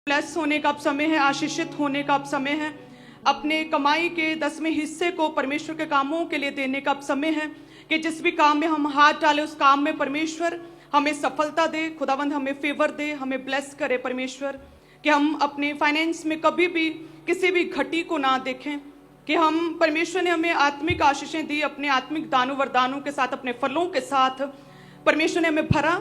Bless होने का अब समय है, आशीषित होने का अब समय है। अपने कमाई के 10वें हिस्से को परमेश्वर के कामों के लिए देने का अब समय है कि जिस भी काम में हम हाथ डालें उस काम में परमेश्वर हमें सफलता दे, खुदावंद हमें फेवर दे, हमें ब्लेस करे परमेश्वर। कि हम अपने फाइनेंस में कभी भी किसी भी घटी को ना देखें, कि हम परमेश्वर ने हमें आत्मिक आशीषें दी, अपने आत्मिक दानों वरदानों के साथ, अपने फलों के साथ परमेश्वर ने हमें भरा।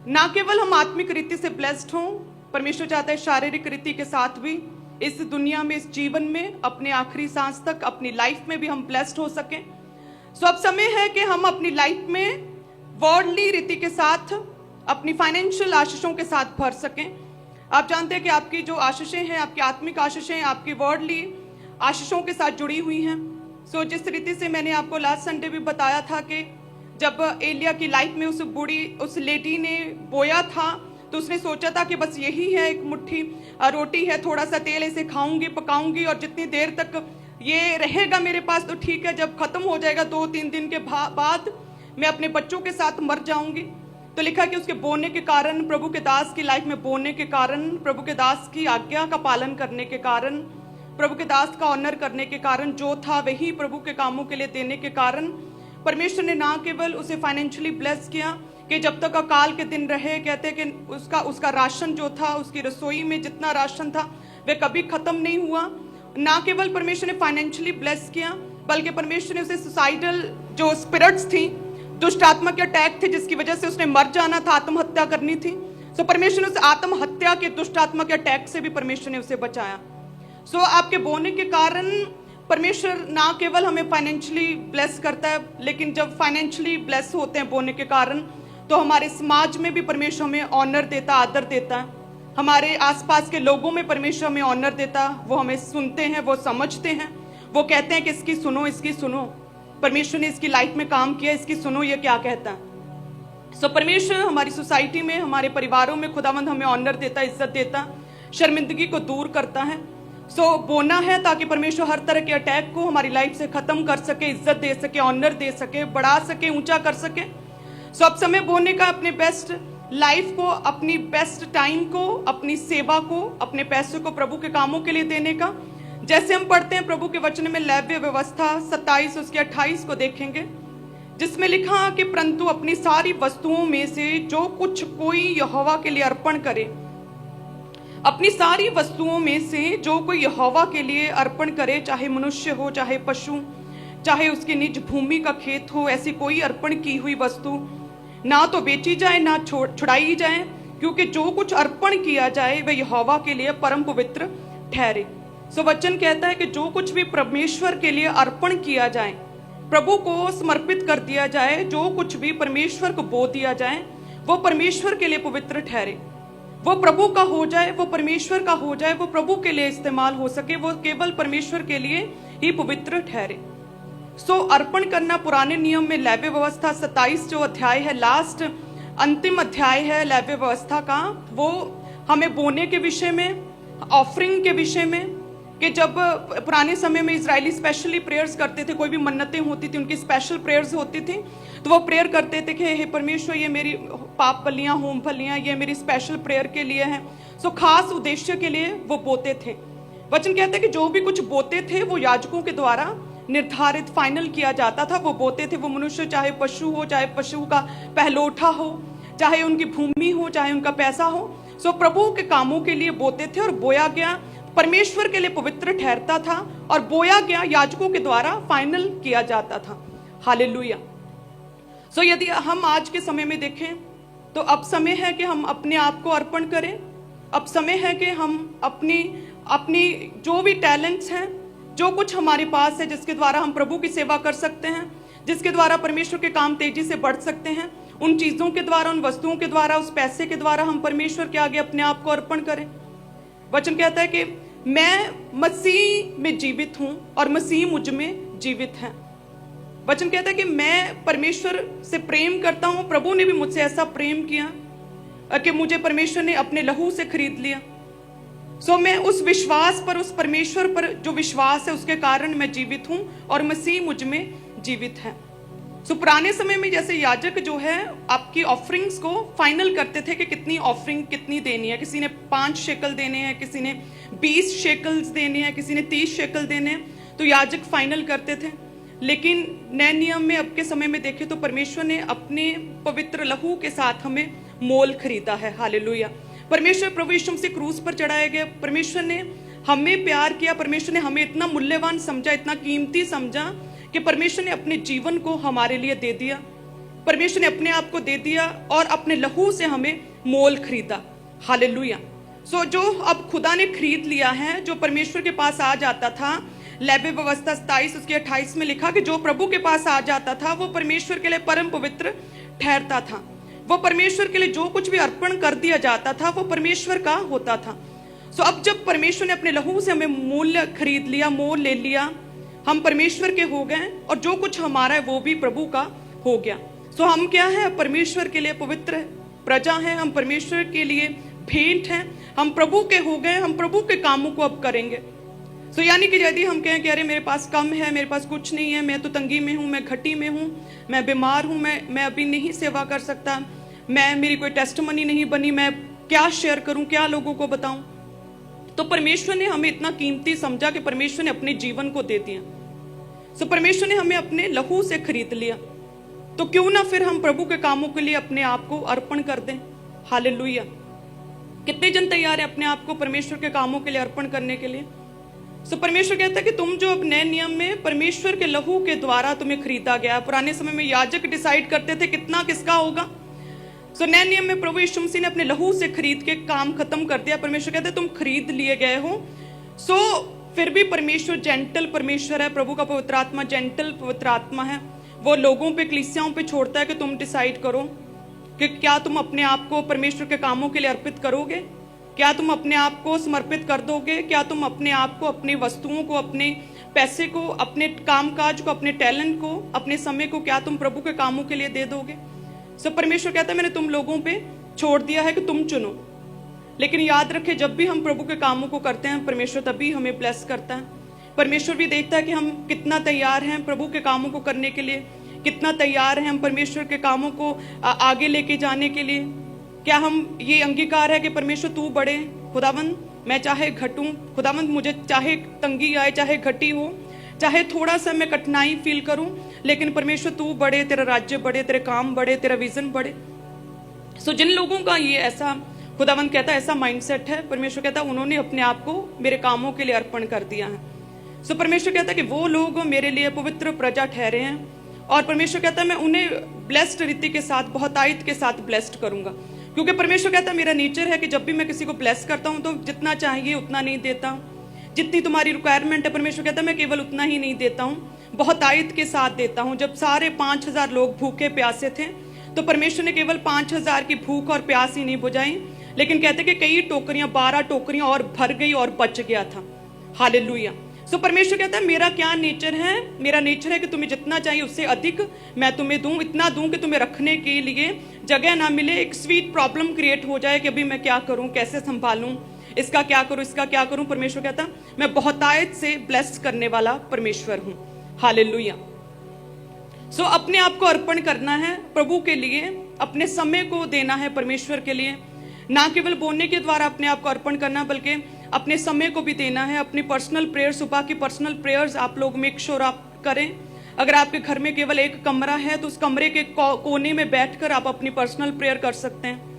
ना केवल हम आत्मिक रीति से ब्लेस्ड हों, परमेश्वर चाहता है शारीरिक रीति के साथ भी इस दुनिया में, इस जीवन में, अपने आखिरी सांस तक, अपनी लाइफ में भी हम ब्लेस्ड हो सकें। सो अब समय है कि हम अपनी लाइफ में वर्ल्डली रीति के साथ, अपनी फाइनेंशियल आशीषों के साथ भर सकें। आप जानते हैं कि आपकी जो आशीषें हैं, आपकी आत्मिक आशीषें आपकी वर्ल्डली आशीषों के साथ जुड़ी हुई हैं। सो जिस रीति से मैंने आपको लास्ट संडे भी बताया था कि जब एलिया की लाइफ में उस लेडी ने बोया था, तो उसने सोचा था कि बस यही है, एक मुट्ठी रोटी है, थोड़ा सा तेल, इसे खाऊंगी, पकाऊंगी और जितनी देर तक ये रहेगा मेरे पास तो ठीक है, जब खत्म हो जाएगा 2-3 दिन के बाद मैं अपने बच्चों के साथ मर जाऊंगी। तो लिखा कि उसके बोने के कारण, प्रभु के दास की लाइफ में बोने के कारण, प्रभु के दास की आज्ञा का पालन करने के कारण, प्रभु के दास का ऑनर करने के कारण, जो था वही प्रभु के कामों के लिए देने के कारण परमेश्वर ने ना केवल उसे फाइनेंशियली ब्लेस किया कि जब तक अकाल के दिन रहे, कहते हैं कि उसका राशन जो था, उसकी रसोई में जितना राशन था वह कभी खत्म नहीं हुआ। ना केवल परमेश्वर ने फाइनेंशियली ब्लेस किया, बल्कि परमेश्वर ने उसे सुसाइडल जो स्पिरिट्स थी, दुष्ट आत्मा के अटैक थे जिसकी वजह से उसने मर जाना था, आत्महत्या करनी थी, सो परमेश्वर ने उस आत्महत्या के दुष्ट आत्मा के अटैक से भी परमेश्वर ने उसे बचाया। सो आपके बोने के कारण परमेश्वर ना केवल हमें फाइनेंशियली ब्लेस करता है, लेकिन जब फाइनेंशियली ब्लेस होते हैं बोने के कारण, तो हमारे समाज में भी परमेश्वर हमें ऑनर देता, आदर देता है। हमारे आसपास के लोगों में परमेश्वर हमें ऑनर देता, वो हमें सुनते हैं, वो समझते हैं, वो कहते हैं कि इसकी सुनो, इसकी सुनो, परमेश्वर ने इसकी लाइफ में काम किया, इसकी सुनो, ये क्या कहता है। सो परमेश्वर हमारी सोसाइटी में, हमारे परिवारों में खुदावंद हमें ऑनर देता, इज्जत देता, शर्मिंदगी को दूर करता है। सो बोना है ताकि परमेश्वर हर तरह के अटैक को हमारी लाइफ से खत्म कर सके, इज्जत दे सके, ऑनर दे सके, बढ़ा सके, ऊंचा कर सके। सो अब समय बोने का, अपने बेस्ट लाइफ को, अपनी बेस्ट टाइम को, अपनी सेवा को, अपने पैसों को प्रभु के कामों के लिए देने का। जैसे हम पढ़ते हैं प्रभु के वचन में लेव्य व्यवस्था 27 उसके 28 को देखेंगे, जिसमें लिखा कि परंतु अपनी सारी वस्तुओं में से जो कुछ कोई यहोवा के लिए अर्पण करे, अपनी सारी वस्तुओं में से जो कोई यहोवा के लिए अर्पण करे, चाहे मनुष्य हो, चाहे पशु, चाहे उसकी निज भूमि का खेत हो, ऐसी कोई अर्पण की हुई वस्तु ना तो बेची जाए, ना छुड़ाई जाए, क्योंकि जो कुछ अर्पण किया जाए वह यहोवा के लिए परम पवित्र ठहरे। सो वचन कहता है कि जो कुछ भी परमेश्वर के लिए अर्पण किया जाए, प्रभु को समर्पित कर दिया जाए, जो कुछ भी परमेश्वर को बो दिया जाए, वो परमेश्वर के लिए पवित्र ठहरे, वो प्रभु का हो जाए, वो परमेश्वर का हो जाए, वो प्रभु के लिए इस्तेमाल हो सके, वो केवल परमेश्वर के लिए ही पवित्र ठहरे। सो अर्पण करना पुराने नियम में लेव्य व्यवस्था 27 जो अध्याय है, लास्ट अंतिम अध्याय है लेव्य व्यवस्था का, वो हमें बोने के विषय में, ऑफरिंग के विषय में, कि जब पुराने समय में इजरायली स्पेशली प्रेयर्स करते थे, कोई भी मन्नतें होती थी, उनकी स्पेशल प्रेयर्स होती थी, तो वो प्रेयर करते थे कि हे परमेश्वर, ये मेरी पाप बलियां, होम बलियां, ये मेरी स्पेशल प्रेयर के लिए है। सो खास उद्देश्य के लिए वो बोते थे। वचन कहते हैं कि जो भी कुछ बोते थे वो याजकों के द्वारा निर्धारित, फाइनल किया जाता था। वो बोते थे, वो मनुष्य चाहे पशु हो, चाहे पशु का पहलोठा हो, चाहे उनकी भूमि हो, चाहे उनका पैसा हो, सो प्रभु के कामों के लिए बोते थे। और बोया गया परमेश्वर के लिए पवित्र ठहरता था, और बोया गया याजकों के द्वारा फाइनल किया जाता था। हालेलुया। सो यदि हम आज के समय में देखें तो अब समय है कि हम अपने आप को अर्पण करें। अब समय है कि हम अपनी जो भी टैलेंट्स हैं, जो कुछ हमारे पास है, जिसके द्वारा हम प्रभु की सेवा कर सकते हैं, जिसके द्वारा परमेश्वर के काम तेजी से बढ़ सकते हैं, उन चीजों के द्वारा, उन वस्तुओं के द्वारा, उस पैसे के द्वारा हम परमेश्वर के आगे अपने आप को अर्पण करें। वचन कहता है कि मैं मसीह में जीवित हूं और मसीह मुझ में जीवित है। वचन कहता है कि मैं परमेश्वर से प्रेम करता हूं, प्रभु ने भी मुझसे ऐसा प्रेम किया कि मुझे परमेश्वर ने अपने लहू से खरीद लिया। सो मैं उस विश्वास पर, उस परमेश्वर पर जो विश्वास है, उसके कारण मैं जीवित हूं और मसीह मुझ में जीवित है। सो पुराने समय में जैसे याजक जो है आपकी ऑफरिंग्स को फाइनल करते थे कि कितनी ऑफरिंग कितनी देनी है। किसी ने 5 शेकल देने हैं, किसी ने 20 शेकल्स देने हैं, किसी ने 30 शेकल देने हैं, तो याजक फाइनल करते थे। लेकिन नए नियम में अब के समय में देखें तो परमेश्वर ने अपने पवित्र लहू के साथ हमें मोल खरीदा है। हालेलुया। परमेश्वर प्रभु यीशु मसीह क्रूस पर चढ़ाए गए, परमेश्वर ने हमें प्यार किया, परमेश्वर ने हमें इतना मूल्यवान समझा, इतना कीमती समझा कि परमेश्वर ने अपने जीवन को हमारे लिए दे दिया। परमेश्वर ने अपने आप को दे दिया और अपने लहू से हमें मोल खरीदा। हालेलुया। सो जो अब खुदा ने खरीद लिया है, जो परमेश्वर के पास आ जाता था, लेवी व्यवस्था 27 उसके 28 में लिखा कि जो प्रभु के पास आ जाता था वो परमेश्वर के लिए परम पवित्र ठहरता था। वो परमेश्वर के लिए जो कुछ भी अर्पण कर दिया जाता था वो परमेश्वर का होता था। सो अब जब परमेश्वर ने अपने लहू से हमें मूल्य खरीद लिया, मोल ले लिया, हम परमेश्वर के हो गए और जो कुछ हमारा है वो भी प्रभु का हो गया। सो हम क्या है? परमेश्वर के लिए पवित्र प्रजा है, हम परमेश्वर के लिए भेंट हैं, हम प्रभु के हो गए, हम प्रभु के कामों को अब करेंगे। सो यानी कि यदि हम कहें कि अरे मेरे पास कम है, मेरे पास कुछ नहीं है, मैं तो तंगी में हूँ, मैं घटी में हूँ, मैं बीमार हूँ, मैं अभी नहीं सेवा कर सकता, मेरी कोई टेस्टमनी नहीं बनी, मैं क्या शेयर करूँ, क्या लोगों को बताऊं, तो परमेश्वर ने हमें इतना कीमती समझा कि परमेश्वर ने अपने जीवन को दे दिया। सो परमेश्वर ने हमें अपने लहू से खरीद लिया, तो क्यों ना फिर हम प्रभु के कामों के लिए अपने आप को अर्पण कर दें। हालेलुया। कितने जन तैयार है अपने आप को परमेश्वर के कामों के लिए अर्पण करने के लिए? सो परमेश्वर कहता है कि तुम जो अब नए नियम में परमेश्वर के लहू के द्वारा तुम्हें खरीदा गया। पुराने समय में याजक डिसाइड करते थे कितना किसका होगा। सो नए नियम में प्रभु यीशु मसीह ने अपने लहू से खरीद के काम खत्म कर दिया। परमेश्वर कहते हैं तुम खरीद लिए गए हो। सो फिर भी परमेश्वर जेंटल परमेश्वर है, प्रभु का पवित्र आत्मा जेंटल पवित्र आत्मा है। वो लोगों पे, कलीसियाओं पे छोड़ता है कि तुम डिसाइड करो कि क्या तुम अपने आप को परमेश्वर के कामों के लिए अर्पित करोगे, क्या तुम अपने आप को समर्पित कर दोगे, क्या तुम अपने आप को, अपनी वस्तुओं को, अपने पैसे को, अपने कामकाज को, अपने टैलेंट को, अपने समय को, क्या तुम प्रभु के कामों के लिए दे दोगे। सब परमेश्वर कहता है मैंने तुम लोगों पे छोड़ दिया है कि तुम चुनो। लेकिन याद रखें, जब भी हम प्रभु के कामों को करते हैं परमेश्वर तभी हमें ब्लेस करता है। परमेश्वर भी देखता है कि हम कितना तैयार हैं प्रभु के कामों को करने के लिए, कितना तैयार हैं हम परमेश्वर के कामों को आगे लेके जाने के लिए। क्या हम ये अंगीकार है कि परमेश्वर तू बढ़े, खुदावंद मैं चाहे घटूं, खुदावंद मुझे चाहे तंगी आए, चाहे घटी हो, चाहे थोड़ा सा मैं कठिनाई फील करूं, लेकिन परमेश्वर तू बढ़े, तेरा राज्य बढ़े, तेरे काम बढ़े, तेरा विजन बढ़े। सो जिन लोगों का ये ऐसा, खुदावंद कहता है ऐसा माइंडसेट है, परमेश्वर कहता है उन्होंने अपने आप को मेरे कामों के लिए अर्पण कर दिया है। सो परमेश्वर कहता है कि वो लोग मेरे लिए पवित्र प्रजा ठहरे हैं और परमेश्वर कहता है मैं उन्हें ब्लेस्ड रीति के साथ, बहुतायत के साथ ब्लेस्ड करूंगा। क्योंकि परमेश्वर कहता है मेरा नेचर है कि जब भी मैं किसी को ब्लेस करता हूं तो जितना चाहिए उतना नहीं देता हूं, जितनी तुम्हारी रिक्वायरमेंट है परमेश्वर कहता है मैं केवल उतना ही नहीं देता हूं, बहुतायत के साथ देता हूं। जब सारे 5000 लोग भूखे प्यासे थे तो परमेश्वर ने केवल 5000 की भूख और प्यास ही नहीं बुझाई, लेकिन कहते कि कई टोकरियां, 12 टोकरियां और भर गई और बच गया था। हालेलुया। सो परमेश्वर कहता है मेरा क्या नेचर है, मेरा नेचर है कि तुम्हें जितना चाहिए उससे अधिक मैं तुम्हें दूं, इतना दूं कि तुम्हें रखने के लिए जगह ना मिले, एक स्वीट प्रॉब्लम क्रिएट हो जाए कि अभी मैं क्या करूं, कैसे संभालूं, इसका क्या करूं, इसका क्या करूं। परमेश्वर कहता मैं बहुतायत से ब्लेस करने वाला परमेश्वर हूं। हालेलुया। सो अपने आप को अर्पण करना है प्रभु के लिए, अपने समय को देना है परमेश्वर के लिए, ना केवल बोलने के द्वारा अपने आप को अर्पण करना बल्कि अपने समय को भी देना है। अपनी पर्सनल प्रेयर, सुबह की पर्सनल प्रेयर्स आप लोग मेक श्योर आप करें। अगर आपके घर में केवल एक कमरा है तो उस कमरे के कोने में बैठकर आप अपनी पर्सनल प्रेयर कर सकते हैं।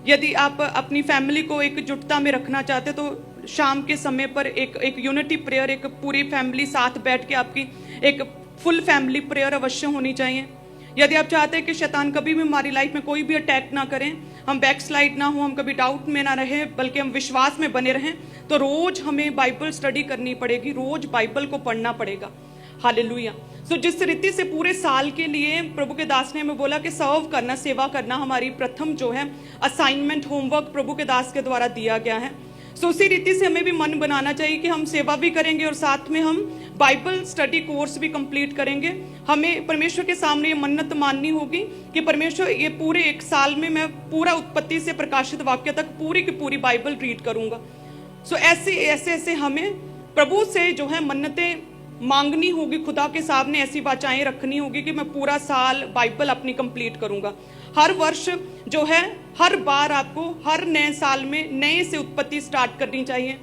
यदि आप अपनी फैमिली को एकजुटता में रखना चाहते तो शाम के समय पर एक यूनिटी प्रेयर, एक पूरी फैमिली साथ बैठ के आपकी एक फुल फैमिली प्रेयर अवश्य होनी चाहिए। यदि आप चाहते हैं कि शैतान कभी भी हमारी लाइफ में कोई भी अटैक ना करें, हम बैकस्लाइड ना हो, हम कभी डाउट में ना रहे बल्कि हम विश्वास में बने रहें, तो रोज हमें बाइबल स्टडी करनी पड़ेगी, रोज बाइबल को पढ़ना पड़ेगा। हालेलुया। सो जिस रीति से पूरे साल के लिए प्रभु के दास ने हमें बोला कि सर्व करना, सेवा करना हमारी प्रथम जो है असाइनमेंट, होमवर्क प्रभु के दास के द्वारा दिया गया है। सो उसी रीति से हमें भी मन बनाना चाहिए कि हम सेवा भी करेंगे और साथ में हम बाइबल स्टडी कोर्स भी कंप्लीट करेंगे। हमें परमेश्वर के सामने ये मन्नत माननी होगी कि परमेश्वर ये पूरे एक साल में मैं पूरा उत्पत्ति से प्रकाशित वाक्य तक पूरी की पूरी बाइबल रीड करूंगा। सो ऐसे हमें प्रभु से जो है मन्नतें मांगनी होगी खुदा के सामने, ऐसी वाचाएं रखनी होगी कि मैं पूरा साल बाइबल अपनी कंप्लीट करूंगा। हर वर्ष जो है, हर बार आपको हर नए साल में नए से उत्पत्ति स्टार्ट करनी चाहिए।